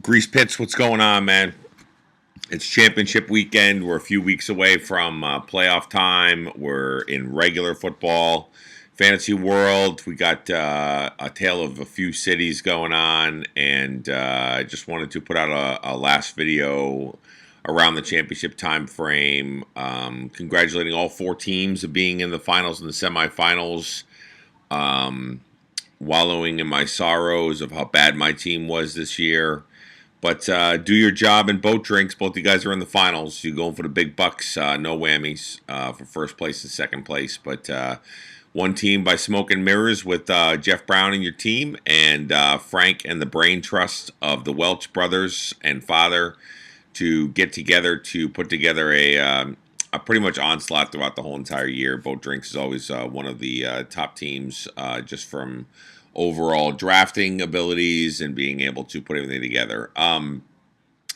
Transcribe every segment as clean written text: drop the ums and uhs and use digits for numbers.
Grease Pits, what's going on, man? It's championship weekend. We're a few weeks away from playoff time. We're in regular football. Fantasy world, we got a tale of a few cities going on, and I just wanted to put out a last video around the championship time frame, congratulating all four teams of being in the finals and the semifinals. Um, Wallowing in my sorrows of how bad my team was this year. But do your job in boat drinks. Both you guys are in the finals. You're going for the big bucks. No whammies for first place and second place. But one team by smoke and mirrors with Jeff Brown and your team, and Frank and the brain trust of the Welch brothers and father to get together to put together a pretty much onslaught throughout the whole entire year. Boat Drinks is always one of the top teams just from overall drafting abilities and being able to put everything together.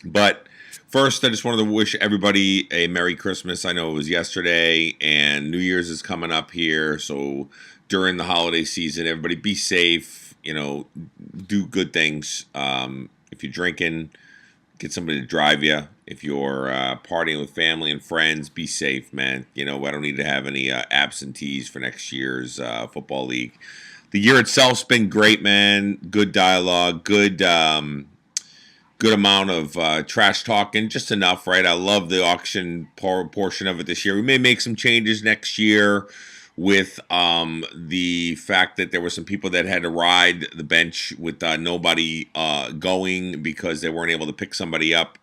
But first, I just wanted to wish everybody a Merry Christmas. I know it was yesterday, and New Year's is coming up here. So during the holiday season, everybody be safe. Do good things. If you're drinking, get somebody to drive you. If you're partying with family and friends, be safe, man. I don't need to have any absentees for next year's football league. The year itself's been great, man. Good dialogue, good amount of trash talking, just enough, right? I love the auction portion of it this year. We may make some changes next year with the fact that there were some people that had to ride the bench with nobody going because they weren't able to pick somebody up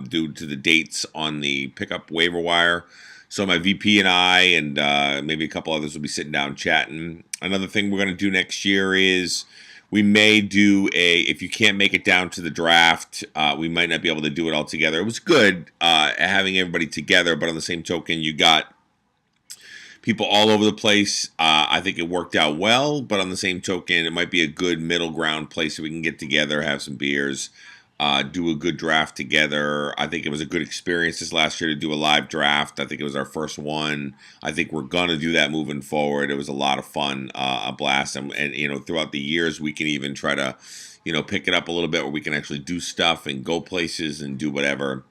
due to the dates on the pickup waiver wire. So my VP and I and maybe a couple others will be sitting down chatting. Another thing we're going to do next year is we may do if you can't make it down to the draft, we might not be able to do it all together. It was good having everybody together, but on the same token, you got people all over the place. I think it worked out well, but on the same token, it might be a good middle ground place so we can get together, have some beers, do a good draft together. I think it was a good experience this last year to do a live draft. I think it was our first one. I think we're going to do that moving forward. It was a lot of fun, a blast. And throughout the years, we can even try to, pick it up a little bit where we can actually do stuff and go places and do whatever.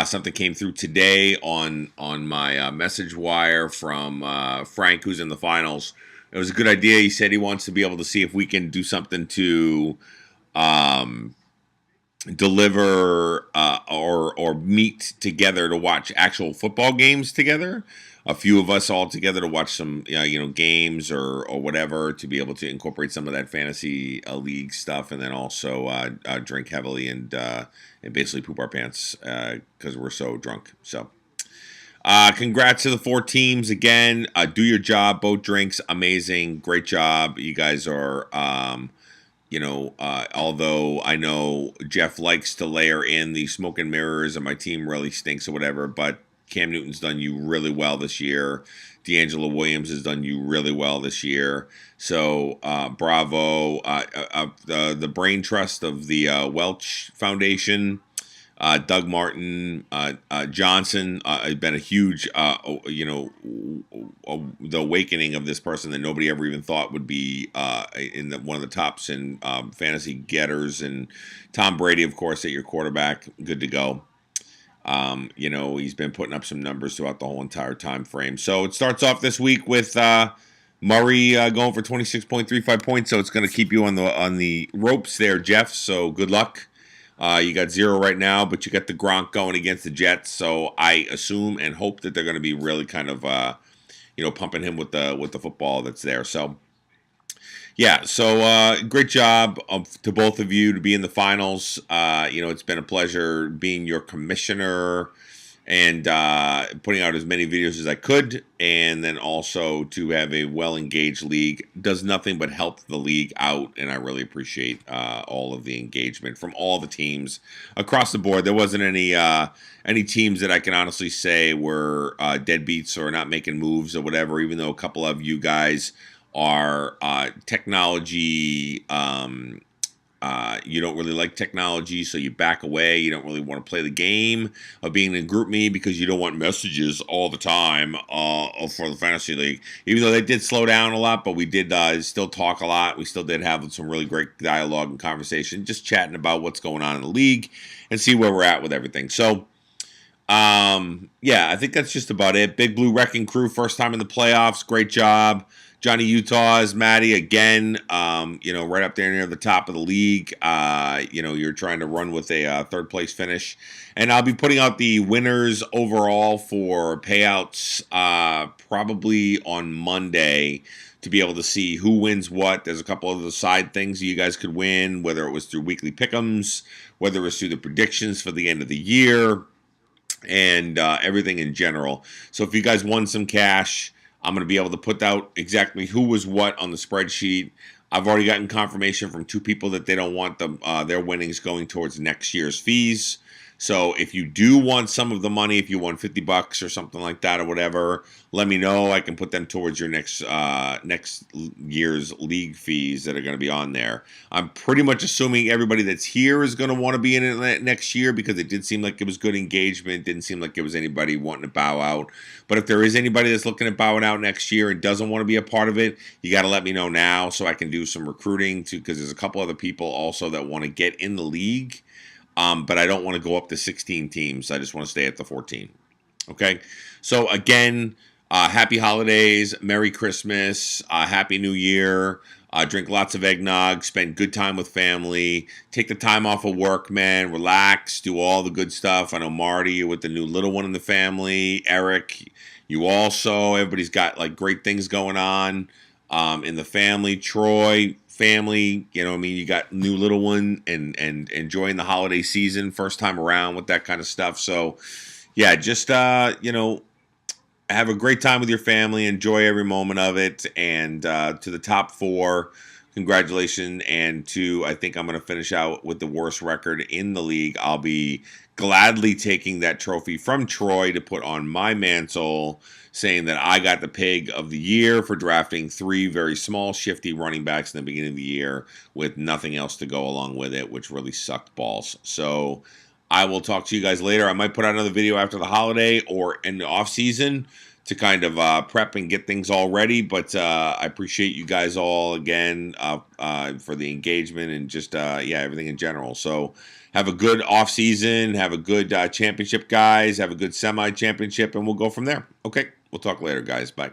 Something came through today on my message wire from Frank, who's in the finals. It was a good idea. He said he wants to be able to see if we can do something to deliver or meet together to watch actual football games together. A few of us all together to watch some games or whatever, to be able to incorporate some of that fantasy league stuff, and then also drink heavily and basically poop our pants because we're so drunk. So congrats to the four teams again. Do your job. Boat Drinks, amazing, great job. You guys are although I know Jeff likes to layer in the smoke and mirrors and my team really stinks or whatever, but Cam Newton's done you really well this year. D'Angelo Williams has done you really well this year. So bravo. The brain trust of the Welch Foundation, Doug Martin, Johnson, has been a huge, the awakening of this person that nobody ever even thought would be one of the tops in fantasy getters. And Tom Brady, of course, at your quarterback, good to go. He's been putting up some numbers throughout the whole entire time frame. So it starts off this week with Murray going for 26.35 points. So it's going to keep you on the ropes there, Jeff. So good luck. You got 0 right now, but you got the Gronk going against the Jets. So I assume and hope that they're going to be really kind of pumping him with the football that's there. So. Yeah, so great job to both of you to be in the finals. It's been a pleasure being your commissioner and putting out as many videos as I could, and then also to have a well-engaged league. Does nothing but help the league out, and I really appreciate all of the engagement from all the teams across the board. There wasn't any teams that I can honestly say were deadbeats or not making moves or whatever, even though a couple of you guys are technology you don't really like technology, so you back away. You don't really want to play the game of being in GroupMe because you don't want messages all the time for the fantasy league. Even though they did slow down a lot, but we did still talk a lot. We still did have some really great dialogue and conversation, just chatting about what's going on in the league and see where we're at with everything. So, yeah, I think that's just about it. Big Blue Wrecking Crew, first time in the playoffs. Great job. Johnny Utah's, Maddie, again, right up there near the top of the league. You're trying to run with a third place finish. And I'll be putting out the winners overall for payouts probably on Monday to be able to see who wins what. There's a couple of the side things you guys could win, whether it was through weekly pick'ems, whether it was through the predictions for the end of the year, and everything in general. So if you guys won some cash, I'm going to be able to put out exactly who was what on the spreadsheet. I've already gotten confirmation from 2 people that they don't want their winnings going towards next year's fees. So if you do want some of the money, if you won $50 or something like that or whatever, let me know. I can put them towards your next year's league fees that are going to be on there. I'm pretty much assuming everybody that's here is going to want to be in it next year because it did seem like it was good engagement. Didn't seem like it was anybody wanting to bow out. But if there is anybody that's looking at bowing out next year and doesn't want to be a part of it, you got to let me know now so I can do some recruiting because there's a couple other people also that want to get in the league. But I don't want to go up to 16 teams. I just want to stay at the 14. Okay? So, again, happy holidays, Merry Christmas, Happy New Year. Drink lots of eggnog, spend good time with family, take the time off of work, man, relax, do all the good stuff. I know Marty, you're with the new little one in the family. Eric, you also, everybody's got like great things going on in the family. Troy, family, you got new little one and enjoying the holiday season, first time around with that kind of stuff. So, yeah, just, have a great time with your family. Enjoy every moment of it. And to the top 4, congratulations. And I think I'm going to finish out with the worst record in the league. I'll be gladly taking that trophy from Troy to put on my mantle, saying that I got the pig of the year for drafting 3 very small, shifty running backs in the beginning of the year with nothing else to go along with it, which really sucked balls. So I will talk to you guys later. I might put out another video after the holiday or in the off season to kind of prep and get things all ready. But I appreciate you guys all again for the engagement and just everything in general. So have a good off season. Have a good championship, guys. Have a good semi-championship, and we'll go from there. Okay, we'll talk later, guys. Bye.